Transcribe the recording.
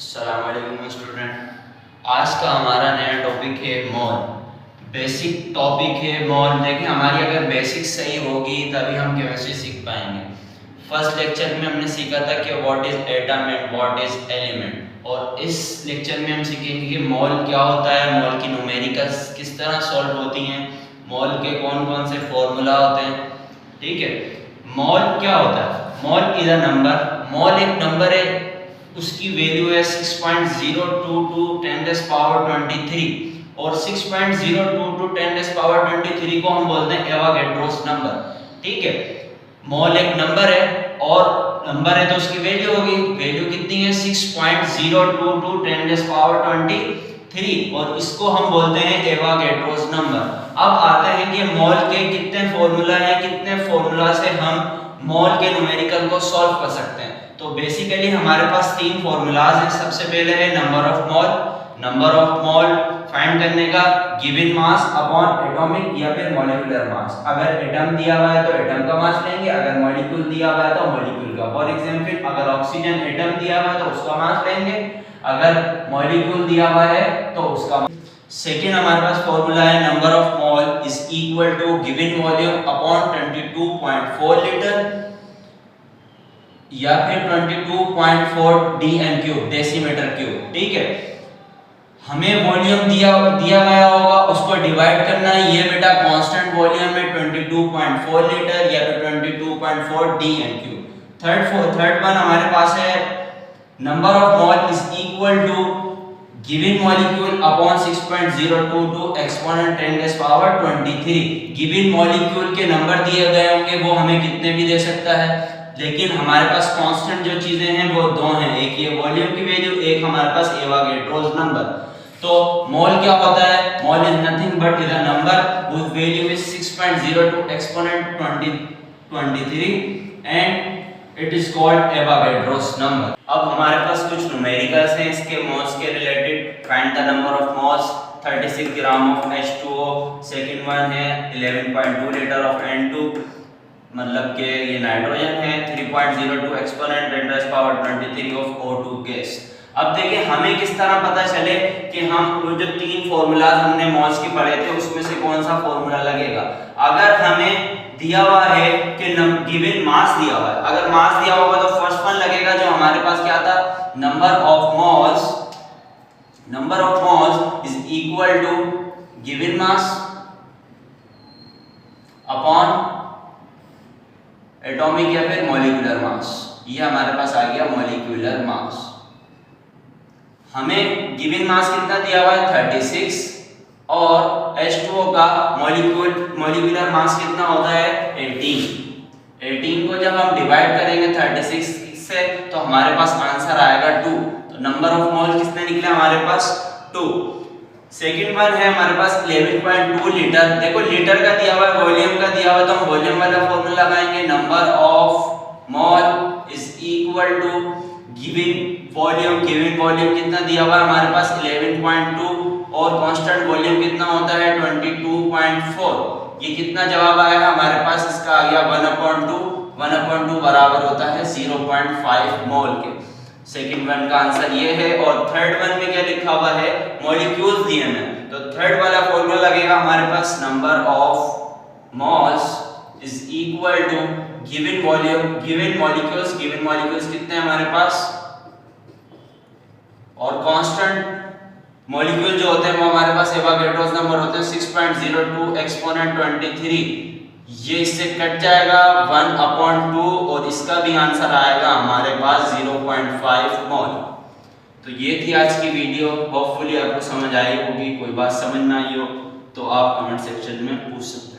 अस्सलामुअलैकुम स्टूडेंट। आज का हमारा नया टॉपिक है मॉल। बेसिक टॉपिक है मॉल। देखिए हमारी अगर बेसिक सही होगी तभी हम केमिस्ट्री सीख पाएंगे। फर्स्ट लेक्चर में हमने सीखा था कि what is atom and what is element, और इस लेक्चर में हम सीखेंगे कि मॉल क्या होता है, मॉल की न्यूमेरिकल्स किस तरह सॉल्व होती हैं, मॉल के कौन कौन से फॉर्मूला होते हैं। ठीक है, मॉल क्या होता है? Mall is a number. Mall एक नंबर है, उसकी वैल्यू है 6.022 10⁻23 और 6.022 10⁻23 को हम बोलते हैं एवोगैड्रोस नंबर। ठीक है, मॉल एक नंबर है और नंबर है तो उसकी वैल्यू होगी। वैल्यू कितनी है? 6.022 10⁻23 और इसको हम बोलते हैं एवोगैड्रोस नंबर। अब आते हैं कि मॉल के कितने फॉर्मूला हैं, कितने फॉर्मूला से हम मॉल के न्यूमेरिकल को सॉल्व कर सकते हैं। तो बेसिकली हमारे पास तीन फॉर्मूलाज हैं। सबसे पहले है number of mall. Number of mall find करने का गिवन मास अपॉन एटॉमिक या फिर मॉलिक्यूलर मास। अगर एटम दिया हुआ है तो एटम का मास लेंगे, अगर मॉलिक्यूल दिया हुआ है तो मॉलिक्यूल का। फॉर एग्जांपल अगर ऑक्सीजन एटम दिया हुआ है तो उसका मास लेंगे, अगर मॉलिक्यूल दिया हुआ है तो उसका। सेकेंड हमारे पास फॉर्मूला है number of mole is equal to given volume upon 22.4 litre या फिर 22.4 dm³ डेसीमीटर क्यूब। ठीक है, हमें वॉल्यूम दिया गया होगा, उसको डिवाइड करना है। ये बेटा कांस्टेंट वॉल्यूम है 22.4 लीटर या फिर 22.4 dm³। थर्ड वन हमारे पास है number of mole is equal to given molecule upon 6.022 exponent 10⁻23। Given molecule के नंबर दिए गए होंगे, वो हमें कितने भी दे सकता है, लेकिन हमारे पास कांस्टेंट जो चीजें हैं वो दो हैं, एक ये वॉल्यूम की वैल्यू, एक हमारे पास एवोगैड्रोस नंबर। तो मॉल क्या होता है? Mall is nothing but is a number whose value is 6.02 exponent 2023 and it is called Avogadro's number. अब हमारे पास कुछ न्यूमेरिकल्स हैं इसके मॉल्स के related. Find the number of malls 36 gram of H2O। Second one है 11.2 लीटर ऑफ N2, मतलब कि ये नाइट्रोजन है। 3.02 एक्सपोनेंट 10⁻23 ऑफ O2 गैस। अब देखिए हमें किस तरह पता चले कि हम जो तीन फॉर्मूलाज हमने मॉल्स के पढ़े थे उसमें से कौन सा फॉर्मूला लगेगा। अगर हमें दिया हुआ है कि गिवन मास दिया हुआ है, अगर मास दिया होगा तो फर्स्ट वन लगेगा जो हमारे पास क्या था, number of moles. Number of moles is equal to given mass upon atomic या फिर मॉलिक्यूलर मास। ये हमारे पास आ गया मॉलिक्यूलर मास। हमें गिवन मास कितना दिया हुआ है 36 और H2O का मॉलिक्यूलर मास कितना होता है 18 को जब हम डिवाइड करेंगे 36 से तो हमारे पास आंसर आएगा 2। तो नंबर ऑफ मोल कितने निकले हमारे पास 2। सेकंड वन है हमारे पास 11.2 लीटर। देखो लीटर का दिया हुआ है, वॉल्यूम का दिया हुआ है, तो हम वॉल्यूम वाला फॉर्मूला लगाएंगे। Number of mole is equal to given volume. Given volume कितना दिया हुआ है हमारे पास 11.2 और कांस्टेंट वॉल्यूम कितना होता है 22.4। ये कितना जवाब आएगा हमारे पास, इसका आ गया 1/2 बराबर होता है 0.5 मोल के। सेकंड वन का आंसर ये है। और थर्ड वन में क्या लिखा हुआ है, मॉलिक्यूल्स दिए हैं, तो थर्ड वाला फॉर्मूला लगेगा हमारे पास number of moles is equal to given volume given molecules. Given molecules कितने हैं हमारे पास और कांस्टेंट मॉलिक्यूल जो होते हैं वो हमारे पास एवोगैड्रोस नंबर होते हैं 6.02 एक्सपोनेंट 23। ये इससे कट जाएगा 1/2 और इसका भी आंसर आएगा हमारे पास 0.5 मोल। तो ये थी आज की वीडियो। होपफुली आपको समझ आई होगी। कोई बात समझ ना आई हो तो आप कमेंट सेक्शन में पूछ सकते हैं।